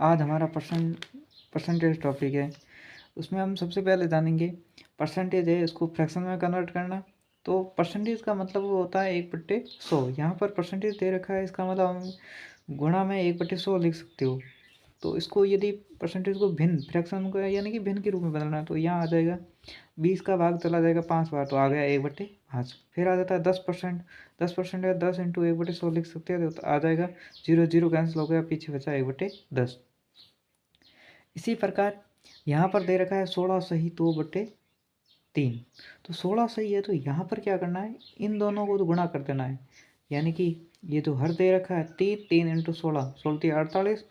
आज हमारा percentage topic है। उसमें हम सबसे पहले जानेंगे परसेंटेज है, इसको फ्रैक्शन में कन्वर्ट करना। तो परसेंटेज का मतलब वो होता है 1/100। यहाँ पर परसेंटेज दे रखा है, इसका मतलब हम गुणा में 1/100 लिख सकते हो। तो इसको यदि परसेंटेज को भिन्न फ्रैक्शन को यानी कि भिन्न के रूप में बदलना है तो यहाँ आ जाएगा 20 का भाग चला जाएगा 5 बार, तो आ गया 1/5। फिर आ जाता है 10%। 10% है 10 इंटू 1/100 लिख सकते हैं, तो आ जाएगा 0 0 कैंसिल हो गया, पीछे बचा 1/10। इसी प्रकार यहाँ पर दे रखा है 16 सही 2/3। तो 16 सही है तो यहाँ पर क्या करना है, इन दोनों को तो गुणा कर देना है। यानी कि ये जो हर दे रखा है 3 इंटू 16 16 48,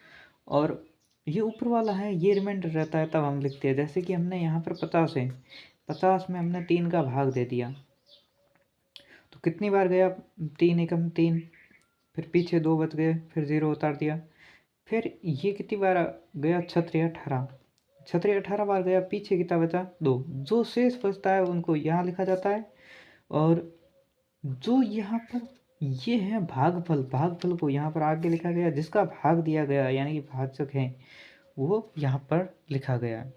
और ये ऊपर वाला है ये रिमाइंडर रहता है, तब हम लिखते हैं। जैसे कि हमने यहाँ पर 50 है, 50 में हमने 3 का भाग दे दिया, तो कितनी बार गया 3 एकम 3, फिर पीछे 2 बच गए, फिर 0 उतार दिया। फिर ये कितनी बार गया 18 18 बार गया, पीछे कितना बचा 2। जो शेष बचता है उनको यहाँ लिखा जाता है, और जो यहाँ पर ये है भागफल, भागफल को यहाँ पर आगे लिखा गया, जिसका भाग दिया गया यानी कि भाजक है वो यहाँ पर लिखा गया है।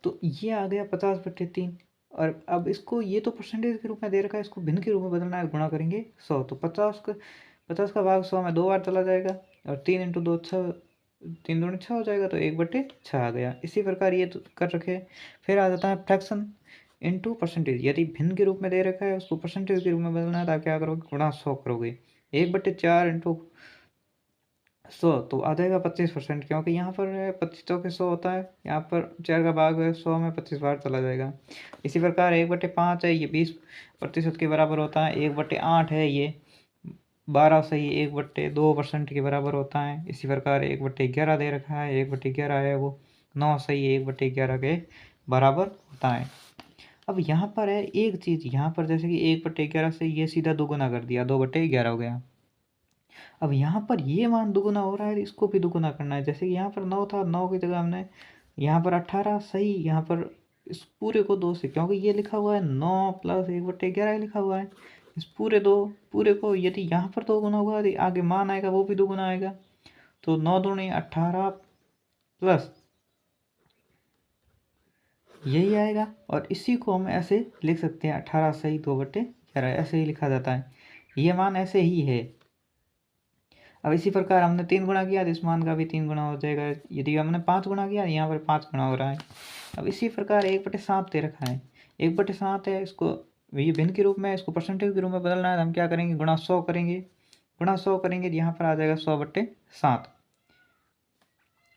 तो ये आ गया 50/3। और अब इसको ये तो परसेंटेज के रूप में दे रखा है, इसको भिन्न के रूप में बदलना है, गुणा करेंगे 100। तो 50 का भाग 100 में 2 बार चला जाएगा, और 3 इंटू 2 6, 3 दूनी 6 हो जाएगा, तो 1/6 आ गया। इसी प्रकार ये तो कर रखे। फिर आ जाता है फ्रैक्शन इंटू परसेंटेज। यदि भिन्न के रूप में दे रखा है उसको परसेंटेज के रूप में बदलना है, तो आप क्या करोगे, गुणा 100 करोगे। 1/4 इंटू 100 तो आ जाएगा 25%, क्योंकि यहाँ पर 25 चौके 100 होता है, यहाँ पर 4 का भाग है 100 में 25 बार चला जाएगा। इसी प्रकार 1/5 है, ये 20% के बराबर होता है। 1/8 है, ये 12 सही 1/2% के बराबर होता है। इसी प्रकार 1/11 दे रखा है, 1/11 है वो 9 सही 1/11 के बराबर होता है। अब यहाँ पर है एक चीज़, यहाँ पर जैसे कि 1/11 से ये सीधा दोगुना कर दिया, 2/11 हो गया। अब यहाँ पर ये मान दुगुना हो रहा है, इसको भी दुगुना करना है। जैसे कि यहाँ पर 9 था, 9 की जगह हमने यहाँ पर 18 सही, यहाँ पर इस पूरे को 2 से, क्योंकि ये लिखा हुआ है 9 प्लस 1/11 लिखा हुआ है, इस पूरे को यदि यहाँ पर 2 गुना होगा तो आगे मान आएगा वो भी 2 गुना आएगा। तो 9 दूनी 18 प्लस यही आएगा, और इसी को हम ऐसे लिख सकते हैं 18 सही 2/11, ऐसे ही लिखा जाता है। ये मान ऐसे ही है। अब इसी प्रकार हमने 3 गुणा किया तो इस मान का भी 3 गुणा हो जाएगा। यदि हमने 5 गुणा किया, यहाँ पर 5 गुणा हो रहा है। अब इसी प्रकार 1/7 दे रखा है, 1/7 है, इसको ये भिन्न के रूप में, इसको परसेंटेज के रूप में बदलना है, तो हम क्या करेंगे, गुणा 100 करेंगे। गुणा 100 करेंगे तो यहाँ पर आ जाएगा 100/7,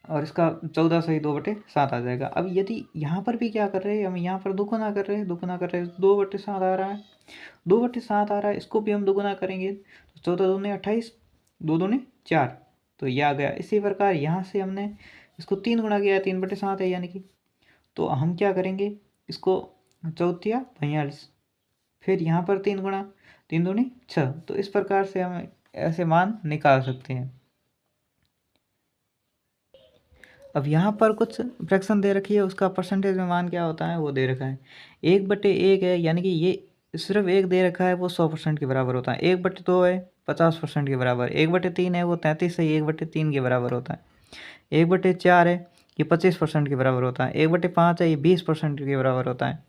और इसका 14 सही 2/7 आ जाएगा। अब यदि यहाँ पर भी क्या कर रहे हैं, हम यहाँ पर दुगुना कर रहे हैं, 2/7 आ रहा है, 2/7 आ रहा है, इसको भी हम दुगुना करेंगे तो 14 दूनी 28, 2 दूनी 4, तो ये आ गया। इसी प्रकार यहाँ से हमने इसको 3 गुणा किया, 3/7 है यानी कि, तो हम क्या करेंगे, इसको 4 42, फिर यहाँ पर 3 गुणा, 3 दूनी 6, तो इस प्रकार से हम ऐसे मान निकाल सकते हैं। अब यहाँ पर कुछ फ्रैक्शन दे रखी है, उसका परसेंटेज में मान क्या होता है वो दे रखा है। 1/1 है, यानी कि ये सिर्फ 1 दे रखा है, वो 100% के बराबर होता है। 1/2 है 50% के बराबर, 1/3 है वो 33 है 1/3 के बराबर होता है। 1/4 है ये 25% के बराबर होता है। 1/5 है ये 20% के बराबर होता है।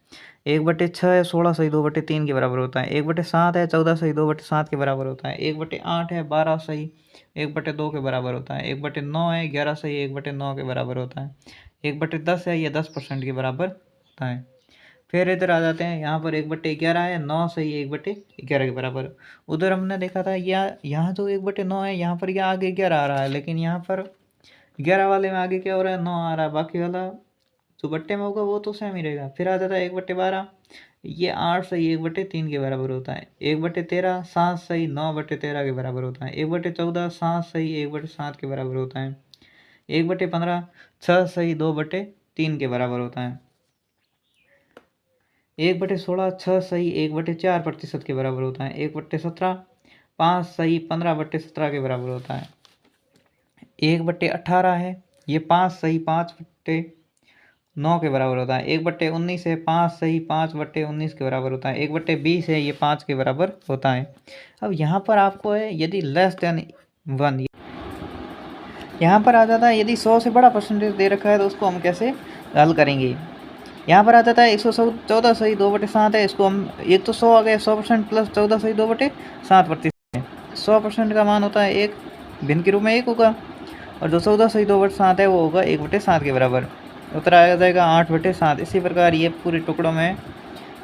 1/6 है 16 सही 2/3 के बराबर होता है। 1/7 है 14 सही 2/7 के बराबर होता है। 1/8 है 12 सही 1/2 के बराबर होता है। 1/9 है 11 सही 1/9 के बराबर होता है। 1/10 है ये 10% के बराबर होता है। फिर इधर आ जाते हैं, यहाँ पर 1/11 है 9 सही 1/11 के बराबर। उधर हमने देखा था यहाँ जो 1/9 है, यहाँ पर यह आगे 11 आ रहा है, लेकिन यहाँ पर 11 वाले में आगे क्या हो रहा है, 9 आ रहा है, बाकी वाला जो बट्टे में होगा वो तो सेम ही रहेगा। फिर आ जाता है 1/12, ये 8 सही 1/3 के बराबर होता है। 1/13 7 सही 9/13 के बराबर होता है। 1/14 7 सही 1/7 के बराबर होता है। 1/15 6 सही 2/3 के बराबर होता है। 1/16 6 सही 1/4% के बराबर होता है। 1/17 5 सही 15/17 के बराबर होता है। 1/18 है ये 5 सही 5/9 के बराबर होता है। 1/19 है 5 सही 5/19 के बराबर होता है। 1/20 है ये 5 के बराबर होता है। अब यहाँ पर आपको है, यदि लेस देन 1 यहाँ पर आ जाता है यदि 100 से बड़ा परसेंटेज दे रखा है तो उसको हम कैसे हल करेंगे। यहाँ पर आ जाता है 114 सही 2/7 है, इसको हम एक तो 100 आ गया 100% प्लस 14 सही 2/7 है। 100% का मान होता है 1, भिन्न के रूप में 1 होगा, और जो 14 सही 2/7 है वो होगा 1/7 के बराबर। उत्तर आ जाएगा 8/7। इसी प्रकार ये पूरे टुकड़ों में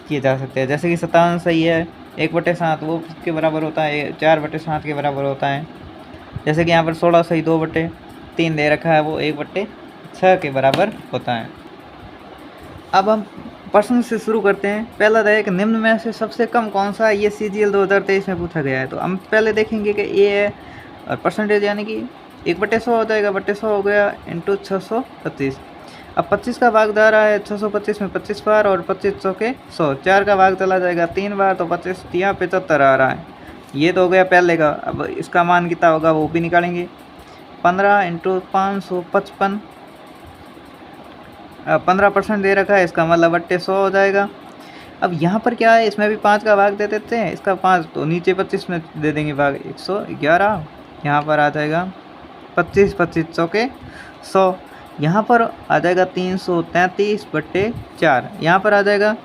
किए जा सकते हैं। जैसे कि 57 सही है 1/7 वो किसके बराबर होता है 4/7 के बराबर होता है। जैसे कि यहाँ पर 16 सही 2/3 दे रखा है वो 1/6 के बराबर होता है। अब हम प्रश्न से शुरू करते हैं। पहला रहेगा कि निम्न में से सबसे कम कौन सा है, ये CGL 2023 में पूछा गया है। तो हम पहले देखेंगे कि ए है और परसेंटेज यानी कि 1/100 हो जाएगा, 1/100 हो गया इंटू 625। अब 25 का भाग जा रहा है 625 में 25 बार और 25 चौके 100, 4 का भाग चला जाएगा 3 बार, तो 25 तिया 75 आ रहा है। ये तो हो गया पहले का। अब इसका मान कितना होगा वो भी निकालेंगे। 15 इंटू 555, 15% दे रखा है, इसका मतलब 1/100 हो जाएगा। अब यहाँ पर क्या है, इसमें भी 5 का भाग दे देते हैं, इसका 5 तो नीचे 25 में दे देंगे भाग 111। यहाँ पर आ जाएगा 25 25 चौके 100, यहाँ पर आ जाएगा 333/4। यहाँ पर आ जाएगा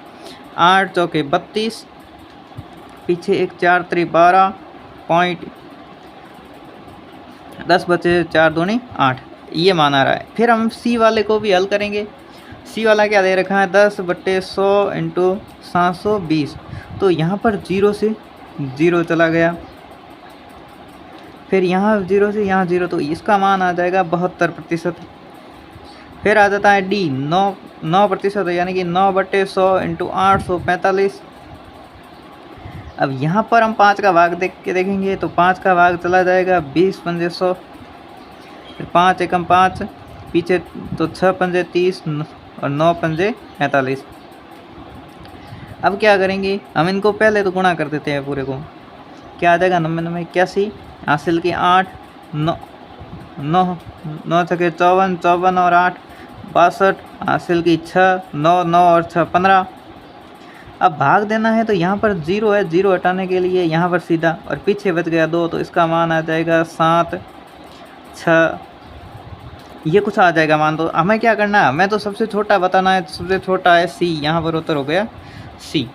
8 चौके 32, पीछे एक 4 3 12 पॉइंट 10 बचे 4 दूनी 8, ये मान आ रहा है। फिर हम सी वाले को भी हल करेंगे। सी वाला क्या दे रखा है 10/100 इंटू 720, तो यहाँ पर 0 से 0 चला गया, फिर यहाँ 0 से यहाँ 0, तो इसका मान आ जाएगा 72%। फिर आ जाता है डी 9% यानी कि 9/100 इंटू 845। अब यहाँ पर हम 5 का भाग देख के देखेंगे, तो 5 का भाग चला जाएगा 20 पंजे 100, फिर 5 एकम 5, पीछे तो 6 पंजे 30 और 9 पंजे 45। अब क्या करेंगे, हम इनको पहले तो गुणा कर देते हैं पूरे को। क्या आ जाएगा 99 81, हासिल की 8 9 9 9 छके 54 54 और 8 62, हासिल की 6 9 9 और 6 15। अब भाग देना है तो यहाँ पर 0 है, 0 हटाने के लिए यहाँ पर सीधा, और पीछे बच गया 2, तो इसका मान आ जाएगा 7 6, ये कुछ आ जाएगा मान। तो हमें क्या करना है, हमें तो सबसे छोटा बताना है, सबसे छोटा है सी, यहाँ पर उत्तर हो गया सी।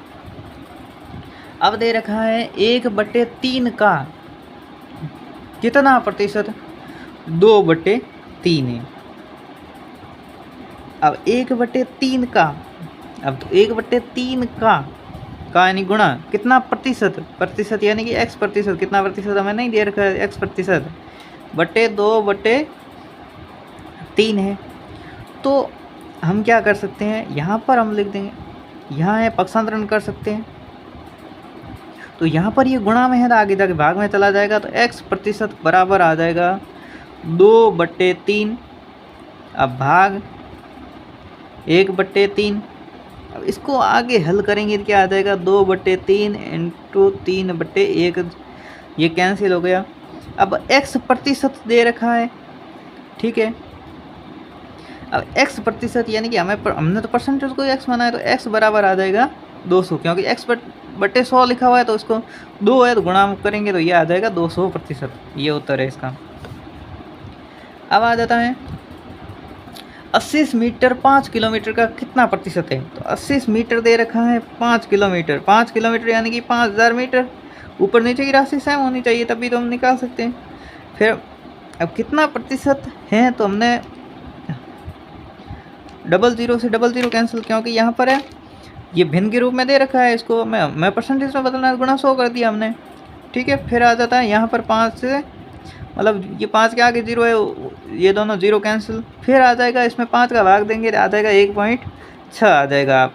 अब दे रखा है 1/3 का कितना प्रतिशत 2/3 है। अब 1/3 का, अब तो 1/3 का यानी गुणा कितना प्रतिशत यानी कि x प्रतिशत, कितना प्रतिशत हमें नहीं दे रखा है, x प्रतिशत बटे 2/3 है। तो हम क्या कर सकते हैं, यहाँ पर हम लिख देंगे, यहाँ है पक्षांतरण कर सकते हैं, तो यहाँ पर ये गुणा में है तो आगे जाके भाग में चला जाएगा, तो x प्रतिशत बराबर आ जाएगा 2/3, अब भाग 1/3। अब इसको आगे हल करेंगे तो क्या आ जाएगा 2/3 इंटू 3/1, ये कैंसिल हो गया। अब x प्रतिशत दे रखा है, ठीक है। अब x प्रतिशत यानी कि हमने तो परसेंटेज को x माना है, तो x बराबर आ जाएगा 200, क्योंकि x/100 लिखा हुआ है, तो इसको 2 है तो गुणा करेंगे तो ये आ जाएगा 200%। ये उत्तर है इसका। अब आ जाता है 80 मीटर 5 किलोमीटर का कितना प्रतिशत है। तो 80 मीटर दे रखा है 5 किलोमीटर, 5 किलोमीटर यानी कि 5000 मीटर, ऊपर नीचे की राशि सेम होनी चाहिए तभी तो हम निकाल सकते हैं। फिर अब कितना प्रतिशत है, तो हमने 00 से 00 कैंसिल, क्योंकि यहाँ पर है ये भिन्न के रूप में दे रखा है, इसको मैं परसेंटेज में बदलना है, गुणा 100 कर दिया हमने, ठीक है। फिर आ जाता है यहाँ पर 5 से, मतलब ये 5 के आगे 0 है, ये दोनों 0 कैंसिल। फिर आ जाएगा इसमें 5 का भाग देंगे, आ जाएगा 1.6 आ जाएगा। आप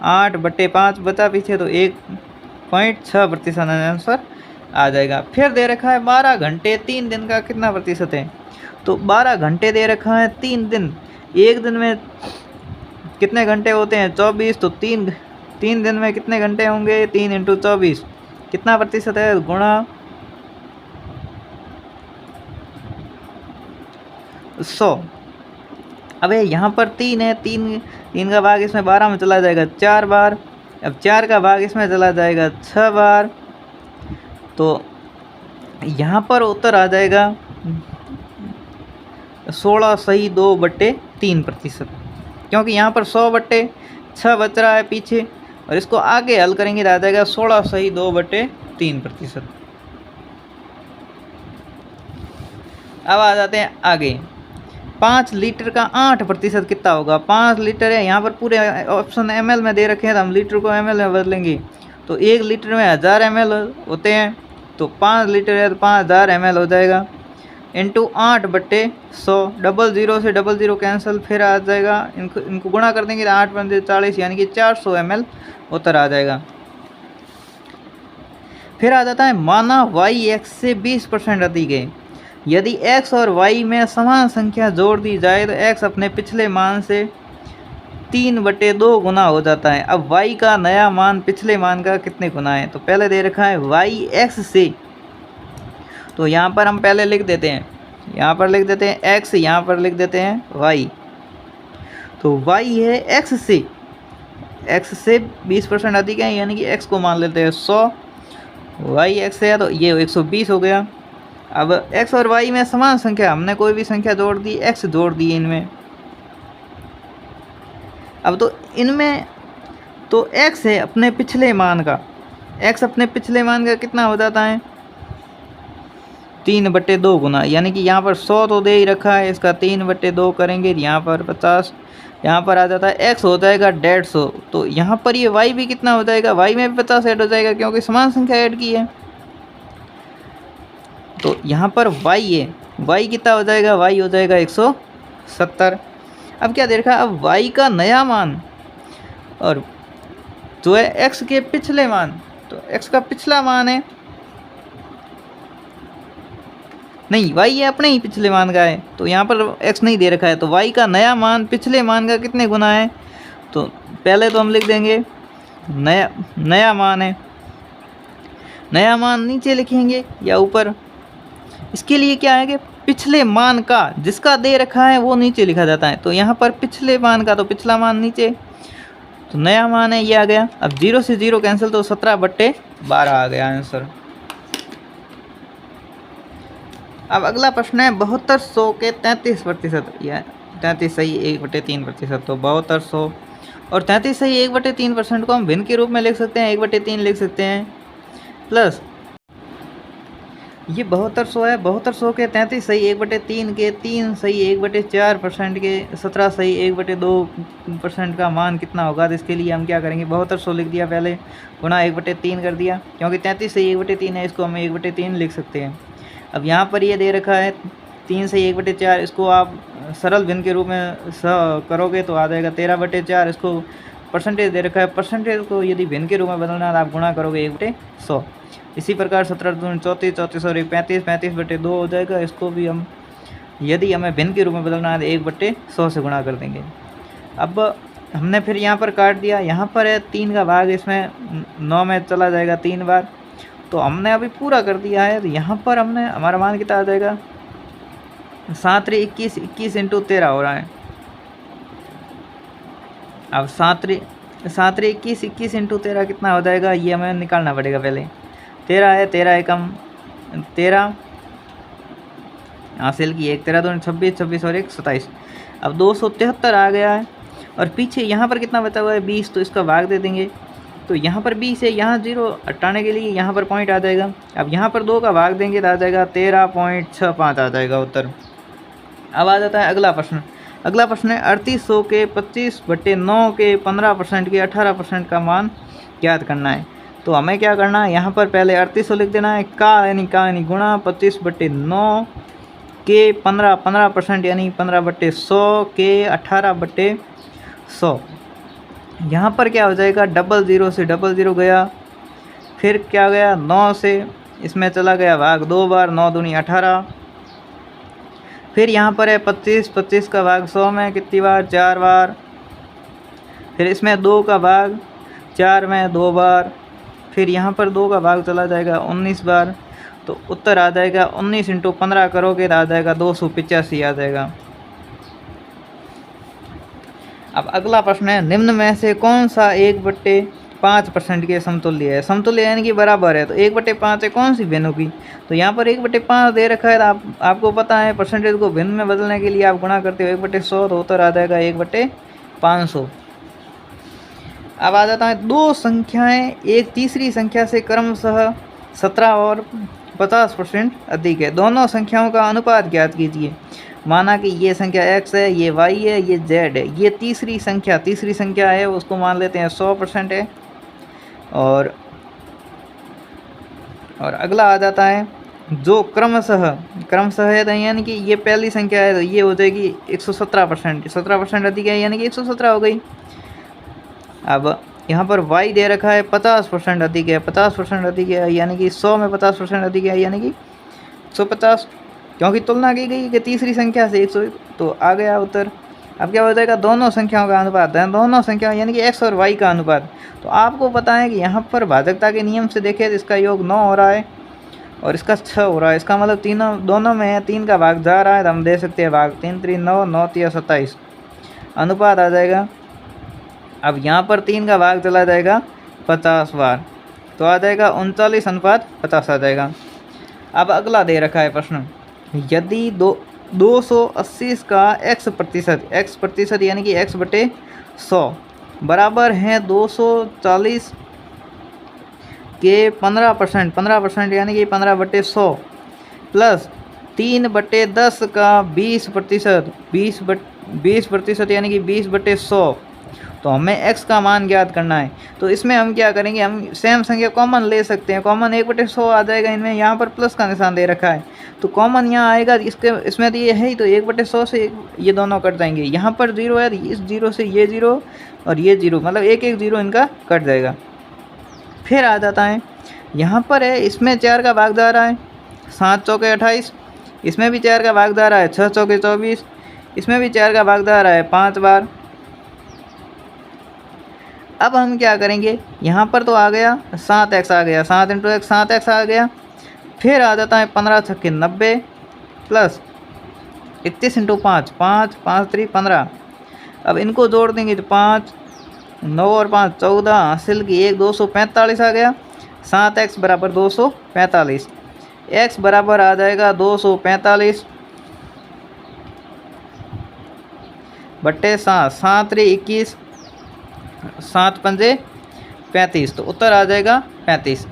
8/5 बचा पीछे, तो 1.6% आंसर आ जाएगा। फिर दे रखा है 12 घंटे 3 दिन का कितना प्रतिशत है। तो 12 घंटे दे रखा है 3 दिन, एक दिन में कितने घंटे होते हैं 24, तो 3 दिन में कितने घंटे होंगे 3 इंटू 24, कितना प्रतिशत है गुणा 100। अब यहाँ पर 3 है, 3 का भाग इसमें 12 में चला जाएगा 4 बार, अब 4 का भाग इसमें चला जाएगा 6 बार, तो यहाँ पर उत्तर आ जाएगा 16/2/3%, क्योंकि यहाँ पर 100/6 बच रहा है पीछे, और इसको आगे हल करेंगे तो आ जाएगा 16/2/3%। अब आ जाते हैं आगे। 5 लीटर का 8% कितना होगा? 5 लीटर है, यहाँ पर पूरे ऑप्शन ml में दे रखे हैं, तो हम लीटर को ml में बदलेंगे। तो 1 लीटर में 1000 ml होते हैं, तो 5 लीटर है तो 5000 ml हो जाएगा, इंटू 8/100। 00 से 00 कैंसिल, फिर आ जाएगा, इनको गुणा कर देंगे तो 8×40 यानी कि 400 ml उत्तर आ जाएगा। फिर आ जाता है माना y x से 20% अधिक है। यदि x और y में समान संख्या जोड़ दी जाए तो x अपने पिछले मान से 3/2 गुना हो जाता है। अब y का नया मान पिछले मान का कितने गुना है? तो पहले दे रखा है y x से, तो यहाँ पर हम पहले लिख देते हैं, यहाँ पर लिख देते हैं x, यहाँ पर लिख देते हैं y। तो y है x से 20% अधिक है, यानी कि x को मान लेते हैं 100, y x है तो ये 120 हो गया। अब x और y में समान संख्या, हमने कोई भी संख्या जोड़ दी, x जोड़ दी इनमें। अब तो इनमें तो x है अपने पिछले मान का, x अपने पिछले मान का कितना हो जाता है? 3/2 गुना, यानी कि यहाँ पर 100 तो दे ही रखा है, इसका 3/2 करेंगे, यहाँ पर 50, यहाँ पर आ जाता है x हो जाएगा 150। तो यहाँ पर ये y भी कितना हो जाएगा? y में भी 50 ऐड हो जाएगा, क्योंकि समान संख्या ऐड की है। तो यहाँ पर y है, y कितना हो जाएगा? y हो जाएगा 170। अब क्या दे रखा है? अब y का नया मान और जो है x के पिछले मान, तो x का पिछला मान है, नहीं y ये अपने ही पिछले मान का है, तो यहाँ पर x नहीं दे रखा है, तो y का नया मान पिछले मान का कितने गुना है? तो पहले तो हम लिख देंगे नया मान है, नया मान नीचे लिखेंगे या ऊपर। इसके लिए क्या है कि पिछले मान का जिसका दे रखा है वो नीचे लिखा जाता है, तो यहाँ पर पिछले मान का तो पिछला मान नीचे, तो नया मान है ये आ गया। अब 0 से 0 कैंसिल, तो 17/12 आ गया आंसर। अब अगला प्रश्न है 7200 के 33%, या 33 सही 1/3%, तो 7200 और 33 सही 1/3% को हम भिन्न के रूप में लिख सकते हैं, 1/3 लिख सकते हैं, प्लस ये 7200 है, 7200 के 33 सही 1/3 के 3 सही 1/4% के 17 सही 1/2% का मान कितना होगा? तो इसके लिए हम क्या करेंगे? 7200 लिख दिया पहले, गुणा 1/3 कर दिया, क्योंकि 33 सही 1/3 है, इसको हम 1/3 लिख सकते हैं। अब यहाँ पर ये दे रखा है 3 सही 1/4, इसको आप सरल भिन्न के रूप में करोगे तो आ जाएगा 13/4। इसको परसेंटेज दे रखा है, परसेंटेज को यदि भिन्न के रूप में बदलना है तो आप गुणा करोगे 1/100। इसी प्रकार 17 दूनी 34, 34 और 35, 35/2 हो जाएगा। इसको भी हम यदि हमें भिन्न के रूप में बदलना है तो 1/100 से गुणा कर देंगे। अब हमने फिर यहाँ पर काट दिया, यहाँ पर है 3 का भाग, इसमें 9 में चला जाएगा 3 बार, तो हमने अभी पूरा कर दिया है। तो यहाँ पर हमने हमारा मान कितना आ जाएगा? 7 × 21, 21 × 13 हो रहा है। अब 7 × 21, 21 × 13 कितना हो जाएगा? ये हमें निकालना पड़ेगा पहले। 13 है, 13 एकम 13 हासिल की, 1 13 2 26, 26 और 1 27। अब 273 आ गया है, और पीछे यहाँ पर कितना बचा हुआ है? 20, तो इसका भाग दे देंगे। तो यहाँ पर 20 है, यहाँ 0 हटाने के लिए यहाँ पर पॉइंट आ जाएगा। अब यहाँ पर 2 का भाग देंगे तो आ जाएगा 13.65 आ जाएगा उत्तर। अब आ जाता है अगला प्रश्न। अगला प्रश्न है 3800 के 25/9 के 15% के 18% का मान ज्ञात करना है। तो हमें क्या करना है? यहाँ पर पहले 3800 लिख देना है, का यानी गुणा 25/9 के 15% यानी 15/100 के 18/100। यहाँ पर क्या हो जाएगा? 00 से 00 गया, फिर क्या गया? 9 से इसमें चला गया भाग 2 बार, 9 दूनी 18। फिर यहाँ पर है 25, 25 का भाग 100 में कितनी बार? 4 बार। फिर इसमें 2 का भाग 4 में 2 बार। फिर यहाँ पर 2 का भाग चला जाएगा 19 बार। तो उत्तर आ जाएगा 19 × 15 करोगे तो आ जाएगा 285 आ जाएगा। अब अगला प्रश्न है निम्न में से कौन सा 1/, 5% के समतुल्य है। समतुल्य यानी कि बराबर है, तो 1/5 है कौन सी भिन्न की, तो यहाँ पर 1/5 दे रखा है। तो आपको पता है परसेंटेज को भिन्न में बदलने के लिए आप गुणा करते हो 1/100, तो उत्तर आ जाएगा 1/500। अब आ जाता है दो संख्याएं एक तीसरी संख्या से क्रमशः 17 और 50% अधिक है, दोनों संख्याओं का अनुपात ज्ञात कीजिए। माना कि ये संख्या x है, ये y है, ये z है, ये तीसरी संख्या है, उसको मान लेते हैं 100% है। और अगला आ जाता है जो क्रमशः है, तो यानी कि ये पहली संख्या है, तो ये हो जाएगी 117%, 17% अधिक है यानी कि 117 हो गई। अब यहाँ पर y दे रखा है 50% अधिक है, 50% अधिक है यानी कि 100 में 50% अधिक है यानी कि 150, क्योंकि तुलना की गई कि तीसरी संख्या से 100, तो आ गया उत्तर। अब क्या हो जाएगा, दोनों संख्याओं का अनुपात है, दोनों संख्याओं यानी कि x और y का अनुपात। तो आपको पता है कि यहाँ पर भाजकता के नियम से देखें तो इसका योग 9 हो रहा है और इसका 6 हो रहा है, इसका मतलब दोनों में है, 3 का भाग जा रहा है, तो हम दे सकते हैं भाग, 3 3 9, 9 3 27, अनुपात आ जाएगा। अब यहाँ पर 3 का भाग चला जाएगा 50 बार, तो आ जाएगा 39:50 आ जाएगा। अब अगला दे रखा है प्रश्न, यदि 280 का x प्रतिशत यानी कि x/100 बराबर है 240 के 15% यानी कि 15/100 प्लस 3/10 का 20% यानी कि 20/100, तो हमें x का मान ज्ञात करना है। तो इसमें हम क्या करेंगे, हम सेम संख्या कॉमन ले सकते हैं, कॉमन 1/100 आ जाएगा इनमें, यहाँ पर प्लस का निशान दे रखा है तो कॉमन यहाँ आएगा, इसमें तो ये है ही, तो 1/100 से ये दोनों कट जाएंगे। यहाँ पर 0 है, इस 0 से ये 0 और ये 0, मतलब एक 0 इनका कट जाएगा। फिर आ जाता है यहाँ पर है, इसमें 4 का भाग जा रहा है, 7 चौके 28, इसमें भी 4 का भाग जा रहा है, 6 चौके 24, इसमें भी 4 का भाग जा रहा है 5 बार। अब हम क्या करेंगे, यहाँ पर तो आ गया 7x आ गया, 7 × x 7x आ गया। फिर आ जाता है 15 छक्के 90 प्लस 31 × 5 5 5 3 15। अब इनको जोड़ देंगे तो 5 9 और 5 14, हासिल की 1 245 आ गया। 7x बराबर 245, x बराबर आ जाएगा 245 बट्टे 7, 7 × 21, 7 पंजे 35, तो उत्तर आ जाएगा 35,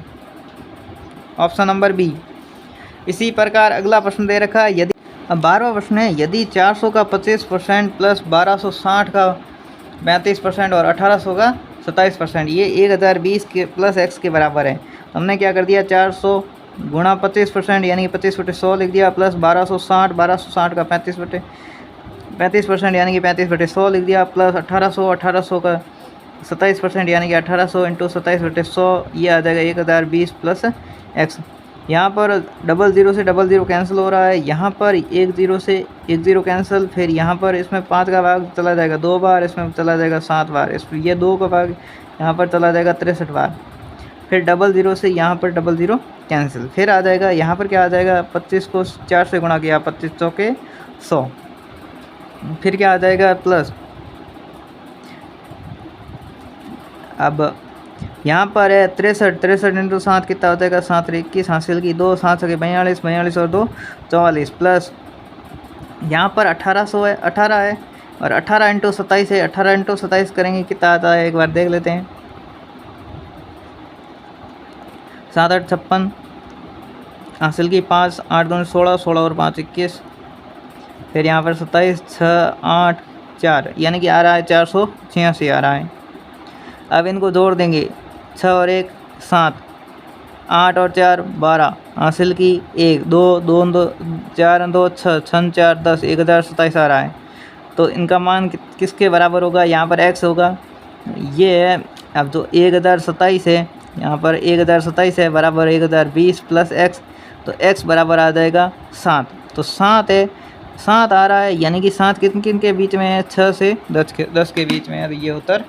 ऑप्शन नंबर बी। इसी प्रकार अगला प्रश्न दे रखा है, यदि अब 12वां प्रश्न है, यदि 400 का 25% प्लस 1260 का 35% और 1800 का 27% ये 1020 के प्लस x के बराबर है। हमने क्या कर दिया, 400 गुणा 25% यानी कि 25/100 लिख दिया, प्लस 1260 का 35% यानी कि 35/100 लिख दिया, प्लस 1800 का 27% यानी कि 1800 × 27/100, ये आ जाएगा 1020 प्लस x। यहाँ पर 00 से 00 कैंसिल हो रहा है, यहाँ पर 10 से 10 कैंसिल, फिर यहाँ पर इसमें 5 का भाग चला जाएगा 2 बार, इसमें चला जाएगा 7 बार, इसमें ये 2 का भाग यहाँ पर चला जाएगा 63 बार, फिर 00 से यहाँ पर 00 कैंसिल। फिर आ जाएगा यहाँ पर क्या आ जाएगा, 25 को 4 से गुणा किया, 25 चौके 100, फिर क्या आ जाएगा प्लस। अब यहाँ पर है 63 × 7 कितना हो जाएगा, 7 × 21, हासिल की 2, 7 × 42 42 और 2 44, प्लस यहाँ पर 1800 है, 18 है और 18 × 27 है, 18 × 27 करेंगे कितना आता है, एक बार देख लेते हैं। 7 8 56, हासिल की 5 8 2 16, 16 और 5 21, फिर यहाँ पर 27 6 8 4 यानी कि आ रहा है 486 आ रहा है। अब इनको जोड़ देंगे, 6 और 1 7, 8 और 4 12, हासिल की 1 2 2 2 4 2 6 6 4 10, 1027 आ रहा है। तो इनका मान किसके बराबर होगा, यहाँ पर x होगा, ये है। अब जो 1027 है, यहाँ पर 1027 है बराबर 1020 प्लस x, तो x बराबर आ जाएगा 7, तो 7 है, 7 आ रहा है, यानी कि 7 किन किन के बीच में है, 6 से 10 के बीच में है, तो ये उत्तर